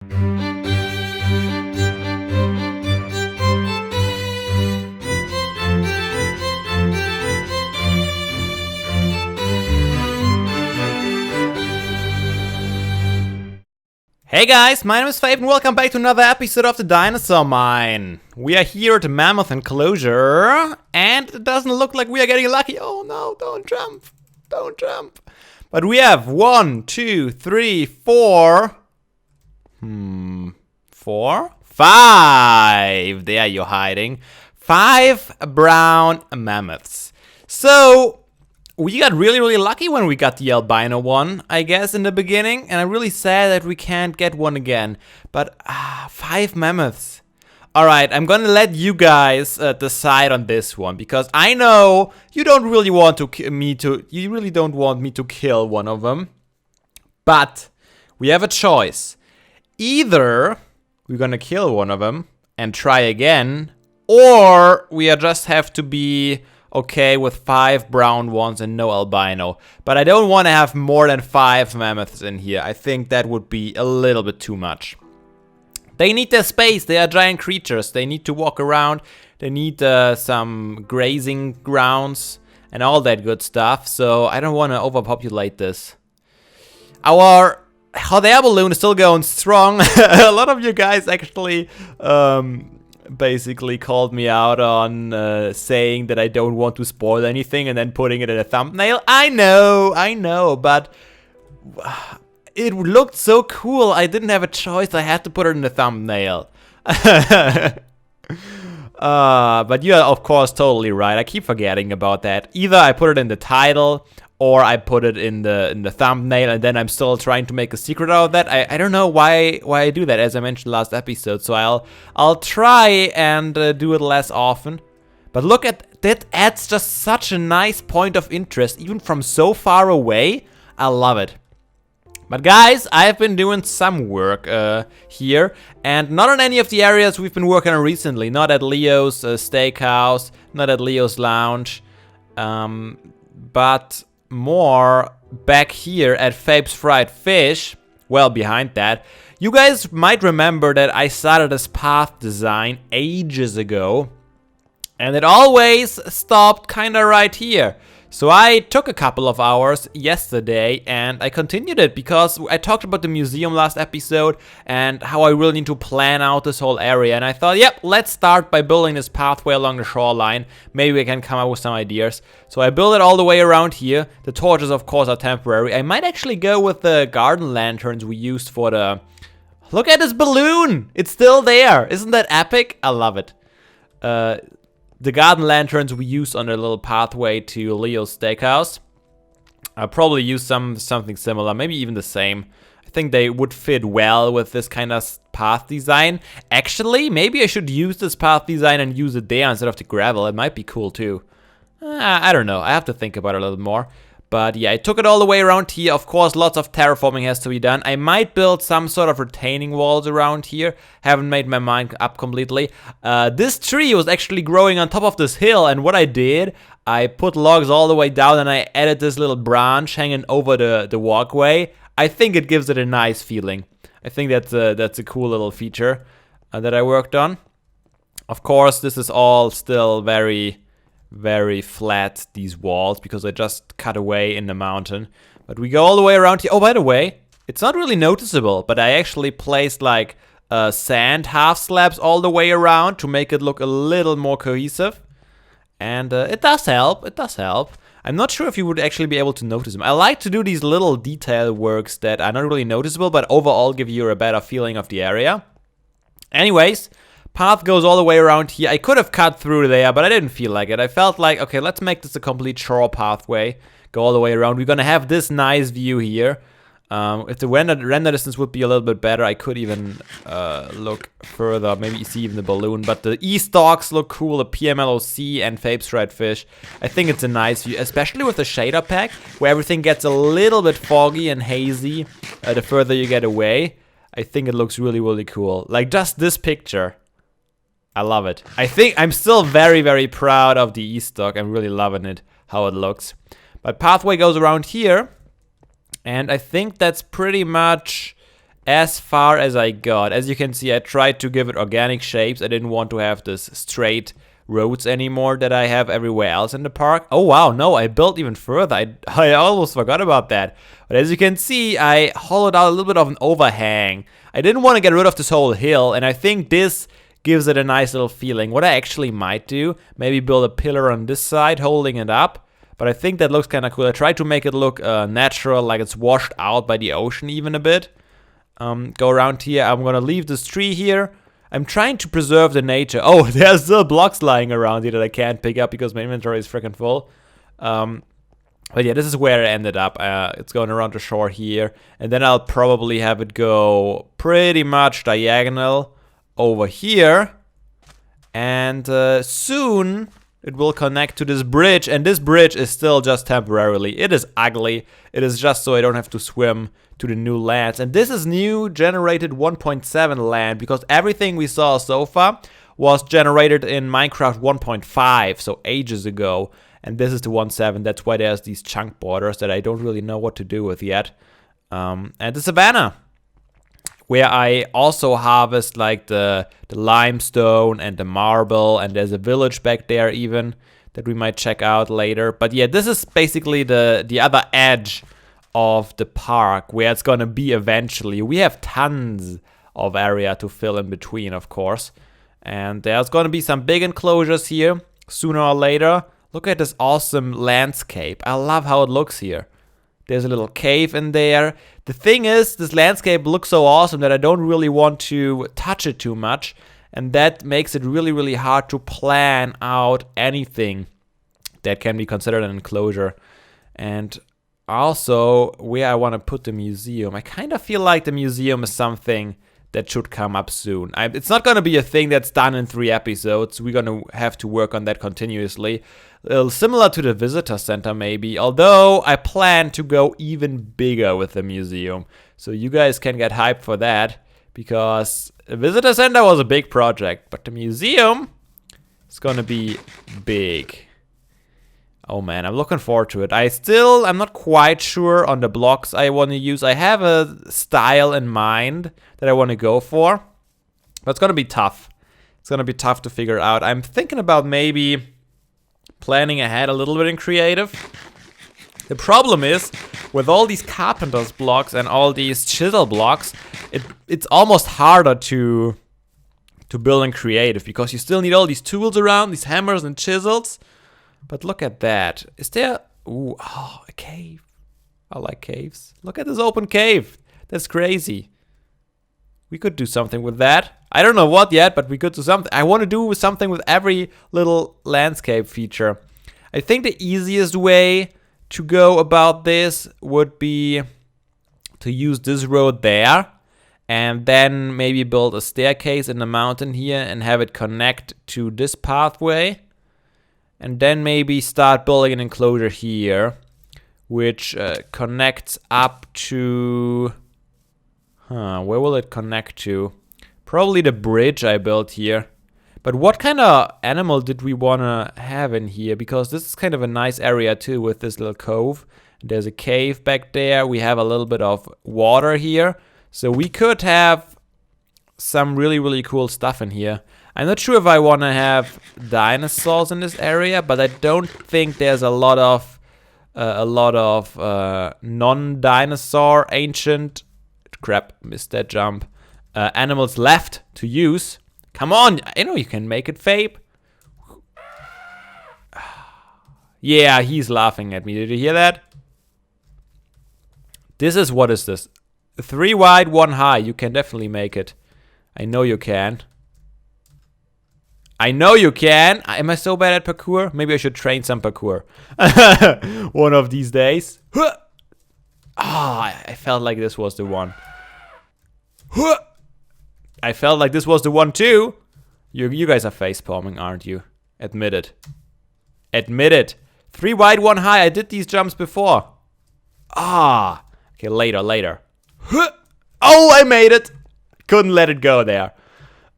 Hey guys, my name is Fabe and welcome back to another episode of the Dinosaur Mine. We are here at the Mammoth enclosure and it doesn't look like we are getting lucky. Oh no, don't jump. Don't jump. But we have 1, 2, 3, 4. 5. There you're hiding. 5 brown mammoths. So we got really lucky when we got the albino one, I guess, in the beginning. And I'm really sad that we can't get one again. But 5 mammoths. Alright, I'm gonna let you guys decide on this one. Because I know you don't really want you really don't want me to kill one of them. But we have a choice. Either we're gonna kill one of them and try again. Or we just have to be okay with 5 brown ones and no albino. But I don't want to have more than 5 mammoths in here. I think that would be a little bit too much. They need their space. They are giant creatures. They need to walk around. They need some grazing grounds and all that good stuff. So I don't want to overpopulate this. Our hot air balloon is still going strong. A lot of you guys actually basically called me out on saying that I don't want to spoil anything and then putting it in a thumbnail. I know, but it looked so cool. I didn't have a choice. I had to put it in the thumbnail. But you are, of course, totally right. I keep forgetting about that. Either I put it in the title or I put it in the thumbnail, and then I'm still trying to make a secret out of that. I don't know why I do that, as I mentioned last episode. So I'll try and do it less often. But look at that, adds just such a nice point of interest, even from so far away. I love it. But guys, I've been doing some work here, and not on any of the areas we've been working on recently. Not at Leo's steakhouse, not at Leo's lounge, but more back here at Fabe's fried fish. Well, behind that, you guys might remember that I started this path design ages ago, and it always stopped kinda right here. So I took a couple of hours yesterday and I continued it because I talked about the museum last episode and how I really need to plan out this whole area. And I thought, yep, let's start by building this pathway along the shoreline. Maybe we can come up with some ideas. So I built it all the way around here. The torches, of course, are temporary. I might actually go with the garden lanterns we used for the... Look at this balloon! It's still there! Isn't that epic? I love it. The garden lanterns we use on the little pathway to Leo's steakhouse. I'll probably use something similar, maybe even the same. I think they would fit well with this kind of path design. Actually, maybe I should use this path design and use it there instead of the gravel. It might be cool too. I don't know. I have to think about it a little more. But yeah, I took it all the way around here. Of course, lots of terraforming has to be done. I might build some sort of retaining walls around here. Haven't made my mind up completely. This tree was actually growing on top of this hill. And what I did, I put logs all the way down and I added this little branch hanging over the walkway. I think it gives it a nice feeling. I think that's a cool little feature that I worked on. Of course, this is all still very flat, these walls, because I just cut away in the mountain. But we go all the way around here. Oh, by the way, it's not really noticeable, but I actually placed like sand half slabs all the way around to make it look a little more cohesive. And it does help, I'm not sure if you would actually be able to notice them. I like to do these little detail works that are not really noticeable, but overall give you a better feeling of the area. Anyways, path goes all the way around here. I could have cut through there, but I didn't feel like it. I felt like, okay, let's make this a complete shore pathway. Go all the way around. We're gonna have this nice view here. If the render distance would be a little bit better, I could even look further. Maybe you see even the balloon. But the E-stalks look cool, the PMLOC and Fabe's fried fish. I think it's a nice view, especially with the shader pack, where everything gets a little bit foggy and hazy the further you get away. I think it looks really cool. Like just this picture. I love it. I think I'm still very proud of the E-stock. I'm really loving it, how it looks. But pathway goes around here. And I think that's pretty much as far as I got. As you can see, I tried to give it organic shapes. I didn't want to have this straight roads anymore that I have everywhere else in the park. Oh wow, no, I built even further. I almost forgot about that. But as you can see, I hollowed out a little bit of an overhang. I didn't want to get rid of this whole hill, and I think this gives it a nice little feeling. What I actually might do, maybe build a pillar on this side holding it up. But I think that looks kind of cool. I tried to make it look natural, like it's washed out by the ocean even a bit. Go around here. I'm gonna leave this tree here. I'm trying to preserve the nature. Oh, there's still blocks lying around here that I can't pick up because my inventory is freaking full. But yeah, this is where it ended up. It's going around the shore here. And then I'll probably have it go pretty much diagonal over here. And soon it will connect to this bridge. And this bridge is still just temporarily. It is ugly. It is just so I don't have to swim to the new lands. And this is new generated 1.7 land, because everything we saw so far was generated in Minecraft 1.5, so ages ago. And this is the 1.7. That's why there's these chunk borders that I don't really know what to do with yet. And the savannah, where I also harvest like the limestone and the marble, and there's a village back there even that we might check out later. But yeah, this is basically the other edge of the park where it's gonna be eventually. We have tons of area to fill in between, of course. And there's gonna be some big enclosures here sooner or later. Look at this awesome landscape. I love how it looks here. There's a little cave in there. The thing is, this landscape looks so awesome that I don't really want to touch it too much. And that makes it really, really hard to plan out anything that can be considered an enclosure. And also, where I want to put the museum. I kind of feel like the museum is something that should come up soon. It's not going to be a thing that's done in 3 episodes. We're going to have to work on that continuously. Similar to the visitor center maybe, although I plan to go even bigger with the museum. So you guys can get hyped for that, because the visitor center was a big project, but the museum is going to be big. Oh man, I'm looking forward to it. I'm not quite sure on the blocks I want to use. I have a style in mind that I want to go for, but it's going to be tough. It's going to be tough to figure out. I'm thinking about maybe planning ahead a little bit in creative. The problem is, with all these carpenter's blocks and all these chisel blocks, it's almost harder to build in creative, because you still need all these tools around, these hammers and chisels. But look at that. Is there... Ooh, oh, a cave. I like caves. Look at this open cave. That's crazy. We could do something with that. I don't know what yet, but we could do something. I want to do something with every little landscape feature. I think the easiest way to go about this would be to use this road there, and then maybe build a staircase in the mountain here and have it connect to this pathway. And then maybe start building an enclosure here, which connects up to... where will it connect to? Probably the bridge I built here. But what kind of animal did we want to have in here? Because this is kind of a nice area too, with this little cove. There's a cave back there. We have a little bit of water here. So we could have some really, really cool stuff in here. I'm not sure if I want to have dinosaurs in this area, but I don't think there's a lot of non-dinosaur ancient... Crap, missed that jump. Animals left to use. Come on, I know you can make it, Fabe. Yeah, he's laughing at me. Did you hear that? What is this? 3 wide, 1 high. You can definitely make it. I know you can. I know you can. Am I so bad at parkour? Maybe I should train some parkour. One of these days. I felt like this was the one. I felt like this was the one too. You guys are facepalming, aren't you? Admit it. Admit it. 3 wide, 1 high. I did these jumps before. Okay, later. Oh, I made it. Couldn't let it go there.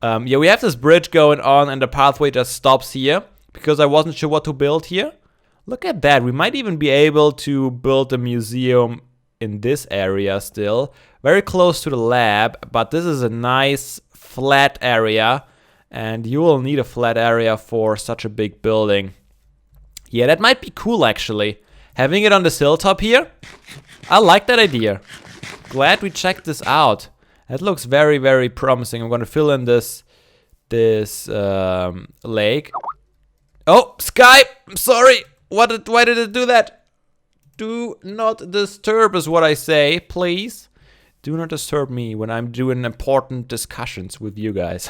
Yeah, we have this bridge going on, and the pathway just stops here because I wasn't sure what to build here. Look at that. We might even be able to build a museum in this area still. Very close to the lab, but this is a nice flat area. And you will need a flat area for such a big building. Yeah, that might be cool actually. Having it on this hilltop here. I like that idea. Glad we checked this out. That looks very, very promising. I'm gonna fill in this lake. Oh, Sky! I'm sorry. Why did it do that? Do not disturb is what I say, please. Do not disturb me when I'm doing important discussions with you guys.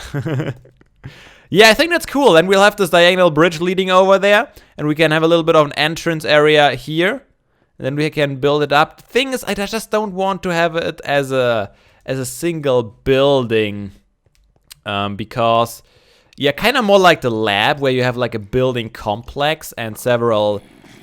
Yeah, I think that's cool. Then we'll have this diagonal bridge leading over there, and we can have a little bit of an entrance area here. And then we can build it up. The thing is, I just don't want to have it as a single building, because yeah, kind of more like the lab where you have like a building complex and several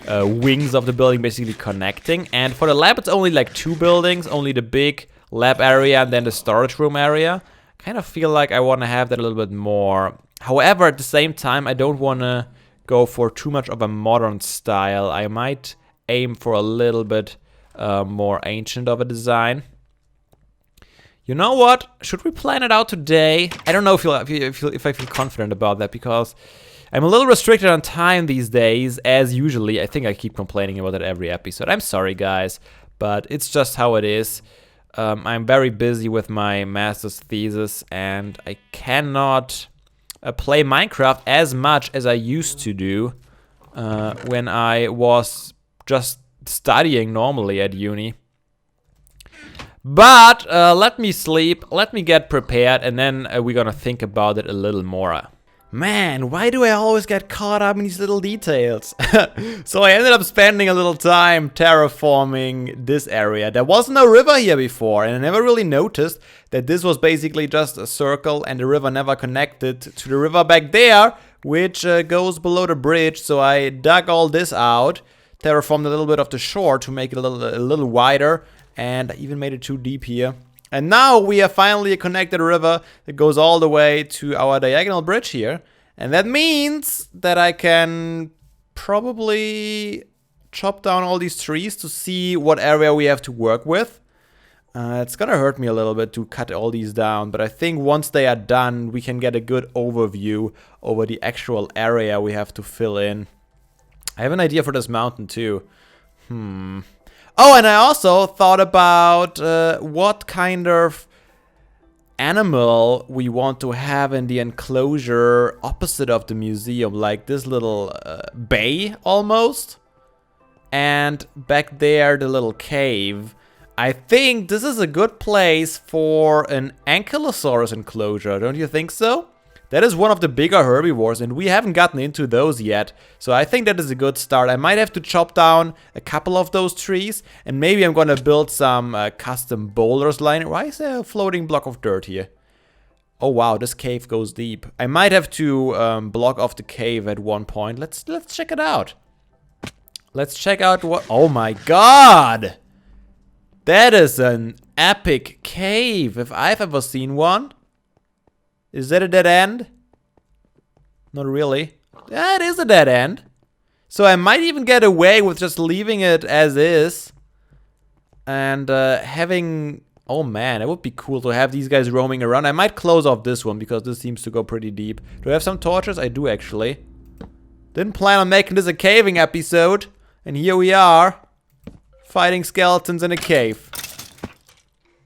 wings of the building basically connecting. And for the lab, it's only like 2 buildings, only the big lab area and then the storage room area. Kind of feel like I want to have that a little bit more. However, at the same time, I don't want to go for too much of a modern style. I might aim for a little bit more ancient of a design. You know what? Should we plan it out today? I don't know if I feel confident about that, because I'm a little restricted on time these days, as usually. I think I keep complaining about it every episode. I'm sorry, guys, but it's just how it is. I'm very busy with my master's thesis, and I cannot play Minecraft as much as I used to do when I was just studying normally at uni. But let me sleep, let me get prepared, and then we're gonna think about it a little more. Man, why do I always get caught up in these little details? So I ended up spending a little time terraforming this area. There was no river here before, and I never really noticed that this was basically just a circle and the river never connected to the river back there, which goes below the bridge. So I dug all this out, terraformed a little bit of the shore to make it a little wider, and I even made it too deep here. And now we have finally a connected river that goes all the way to our diagonal bridge here. And that means that I can probably chop down all these trees to see what area we have to work with. It's gonna hurt me a little bit to cut all these down, but I think once they are done, we can get a good overview over the actual area we have to fill in. I have an idea for this mountain too. Oh, and I also thought about what kind of animal we want to have in the enclosure opposite of the museum. Like this little bay almost. And back there, the little cave. I think this is a good place for an ankylosaurus enclosure. Don't you think so? That is one of the bigger herbivores, and we haven't gotten into those yet. So I think that is a good start. I might have to chop down a couple of those trees, and maybe I'm gonna build some custom boulders lining. Why is there a floating block of dirt here? Oh wow, this cave goes deep. I might have to block off the cave at one point. Let's check it out. Let's check out what. Oh my god! That is an epic cave, if I've ever seen one. Is that a dead end? Not really. That is a dead end. So I might even get away with just leaving it as is. And having... Oh man, it would be cool to have these guys roaming around. I might close off this one because this seems to go pretty deep. Do I have some torches? I do actually. Didn't plan on making this a caving episode. And here we are. Fighting skeletons in a cave.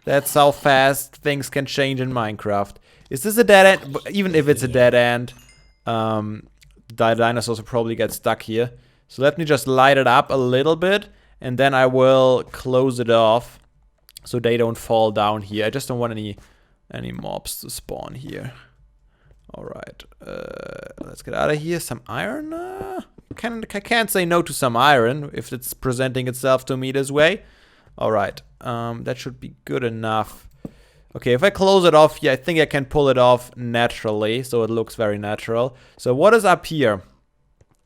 That's how fast things can change in Minecraft. Is this a dead end? Even if it's a dead end, the dinosaurs will probably get stuck here. So let me just light it up a little bit, and then I will close it off so they don't fall down here. I just don't want any mobs to spawn here. All right, let's get out of here. Some iron. I can't say no to some iron if it's presenting itself to me this way. All right, that should be good enough. Okay, if I close it off here, I think I can pull it off naturally, so it looks very natural. So what is up here?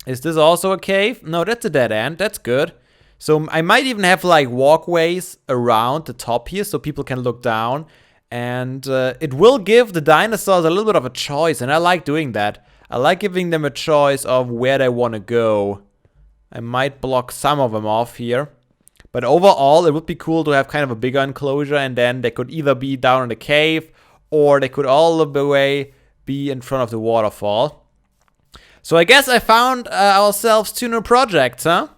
Is this also a cave? No, that's a dead end. That's good. So I might even have like walkways around the top here so people can look down. And it will give the dinosaurs a little bit of a choice, and I like doing that. I like giving them a choice of where they want to go. I might block some of them off here. But overall, it would be cool to have kind of a bigger enclosure, and then they could either be down in the cave, or they could all the way be in front of the waterfall. So I guess I found ourselves 2 new projects, huh?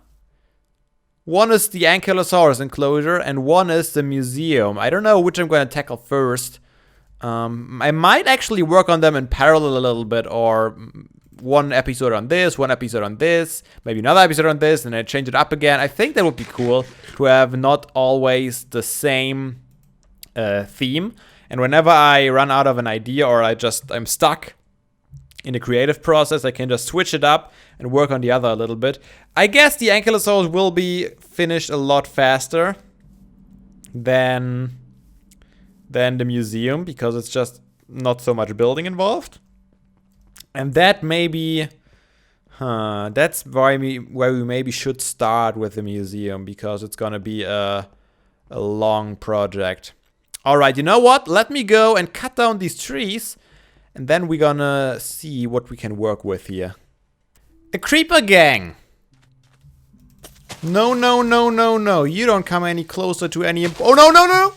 One is the Ankylosaurus enclosure, and one is the museum. I don't know which I'm going to tackle first. I might actually work on them in parallel a little bit, or one episode on this, one episode on this, maybe another episode on this, and then change it up again. I think that would be cool to have not always the same theme. And whenever I run out of an idea, or I'm stuck in the creative process, I can just switch it up and work on the other a little bit. I guess the Ankylosaurus will be finished a lot faster than the museum, because it's just not so much building involved. And that maybe, that's why we maybe should start with the museum, because it's gonna be a long project. All right, you know what? Let me go and cut down these trees, and then we're gonna see what we can work with here. A creeper gang! No, no, no, no, no. You don't come any closer to any... Oh, no, no, no!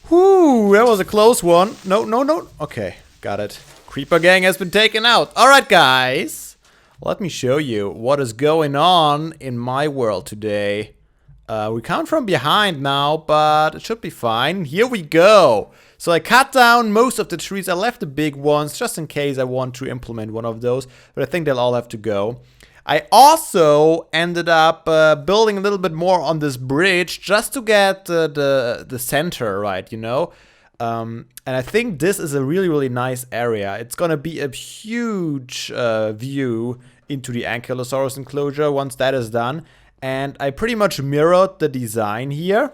Whew, that was a close one. No, no, no. Okay, got it. Creeper gang has been taken out. Alright, guys. Let me show you what is going on in my world today. We come from behind now, but it should be fine. Here we go. So I cut down most of the trees. I left the big ones just in case I want to implement one of those. But I think they'll all have to go. I also ended up building a little bit more on this bridge just to get the center right, you know? And I think this is a really, really nice area. It's gonna be a huge view into the Ankylosaurus enclosure once that is done. And I pretty much mirrored the design here.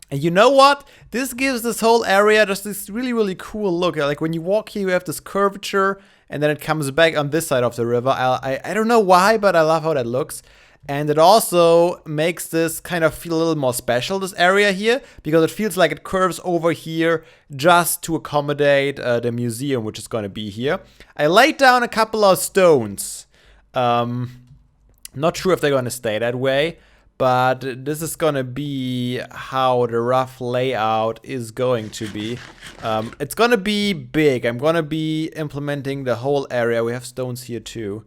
And you know what? This gives this whole area just this really, really cool look. Like when you walk here, you have this curvature, and then it comes back on this side of the river. I don't know why, but I love how that looks. And it also makes this kind of feel a little more special, this area here, because it feels like it curves over here just to accommodate the museum, which is going to be here. I laid down a couple of stones. Not sure if they're going to stay that way, but this is going to be how the rough layout is going to be. It's going to be big. I'm going to be implementing the whole area. We have stones here too.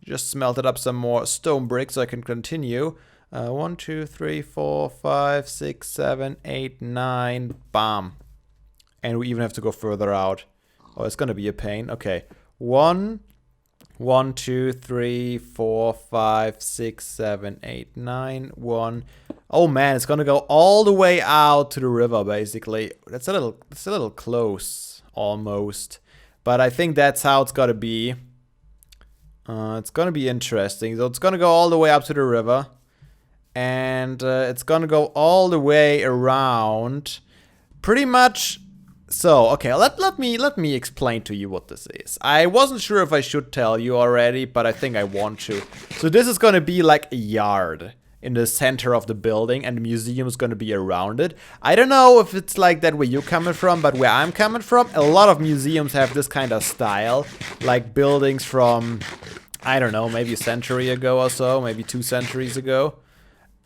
Just smelted up some more stone bricks so I can continue. 1, 2, 3, 4, 5, 6, 7, 8, 9. Bam. And we even have to go further out. Oh, it's going to be a pain. Okay. 1, 2, 3, 4, 5, 6, 7, 8, 9. 1. Oh man, it's gonna go all the way out to the river, basically. That's a little close, almost. But I think that's how it's gotta be. It's gonna be interesting. So it's gonna go all the way up to the river, and it's gonna go all the way around, pretty much. So, okay, let me explain to you what this is. I wasn't sure if I should tell you already, but I think I want to. So this is gonna be like a yard in the center of the building, and the museum is gonna be around it. I don't know if it's like that where you're coming from, but where I'm coming from, a lot of museums have this kind of style, like buildings from, I don't know, maybe a century ago or so, maybe 2 centuries ago.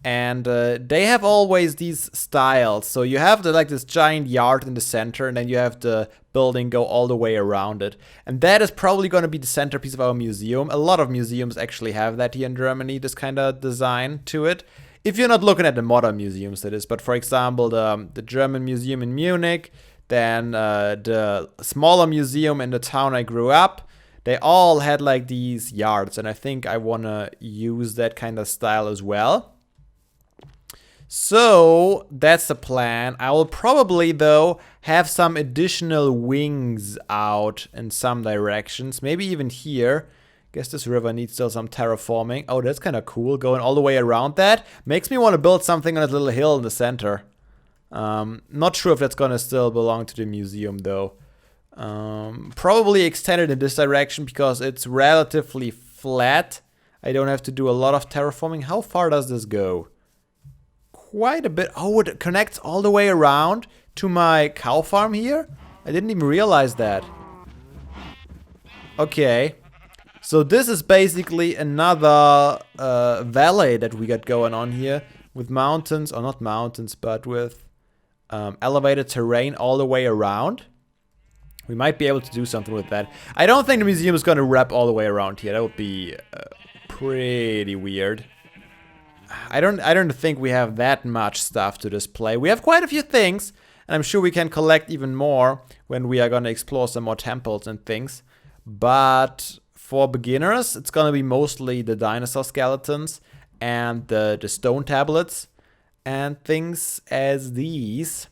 And they have always these styles. So you have like this giant yard in the center, and then you have the building go all the way around it. And that is probably going to be the centerpiece of our museum. A lot of museums actually have that here in Germany, this kind of design to it. If you're not looking at the modern museums, that is. But for example, the German museum in Munich, then the smaller museum in the town I grew up, they all had like these yards. And I think I want to use that kind of style as well. So that's the plan. I will probably, though, have some additional wings out in some directions. Maybe even here. Guess this river needs still some terraforming. Oh, that's kind of cool. Going all the way around that. Makes me want to build something on a little hill in the center. Not sure if that's going to still belong to the museum, though. Probably extend it in this direction because it's relatively flat. I don't have to do a lot of terraforming. How far does this go? Quite a bit. Oh, it connects all the way around to my cow farm here? I didn't even realize that. Okay. So this is basically another valley that we got going on here. with mountains, or not mountains, but with elevated terrain all the way around. We might be able to do something with that. I don't think the museum is going to wrap all the way around here. That would be pretty weird. I don't think we have that much stuff to display. We have quite a few things, and I'm sure we can collect even more when we are going to explore some more temples and things. But for beginners, it's going to be mostly the dinosaur skeletons and the stone tablets and things as these.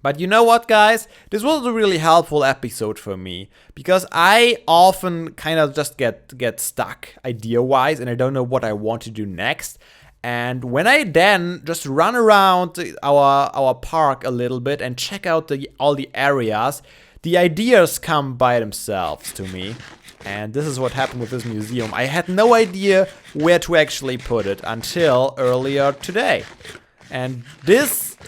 But you know what, guys? This was a really helpful episode for me, because I often kind of just get stuck idea-wise, and I don't know what I want to do next. And when I then just run around our park a little bit and check out all the areas, the ideas come by themselves to me. And this is what happened with this museum. I had no idea where to actually put it until earlier today. And this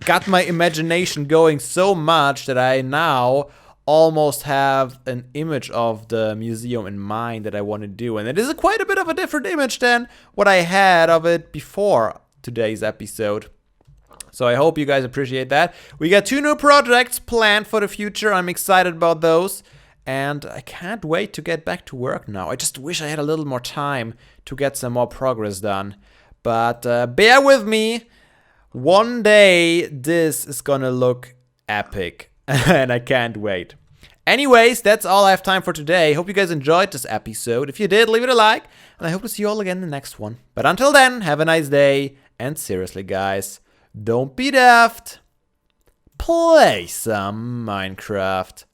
got my imagination going so much that I now almost have an image of the museum in mind that I want to do. And it is quite a bit of a different image than what I had of it before today's episode. So I hope you guys appreciate that. We got 2 new projects planned for the future. I'm excited about those. And I can't wait to get back to work now. I just wish I had a little more time to get some more progress done. But bear with me. One day, this is gonna look epic, and I can't wait. Anyways, that's all I have time for today. Hope you guys enjoyed this episode. If you did, leave it a like, and I hope to see you all again in the next one. But until then, have a nice day, and seriously, guys, don't be daft. Play some Minecraft.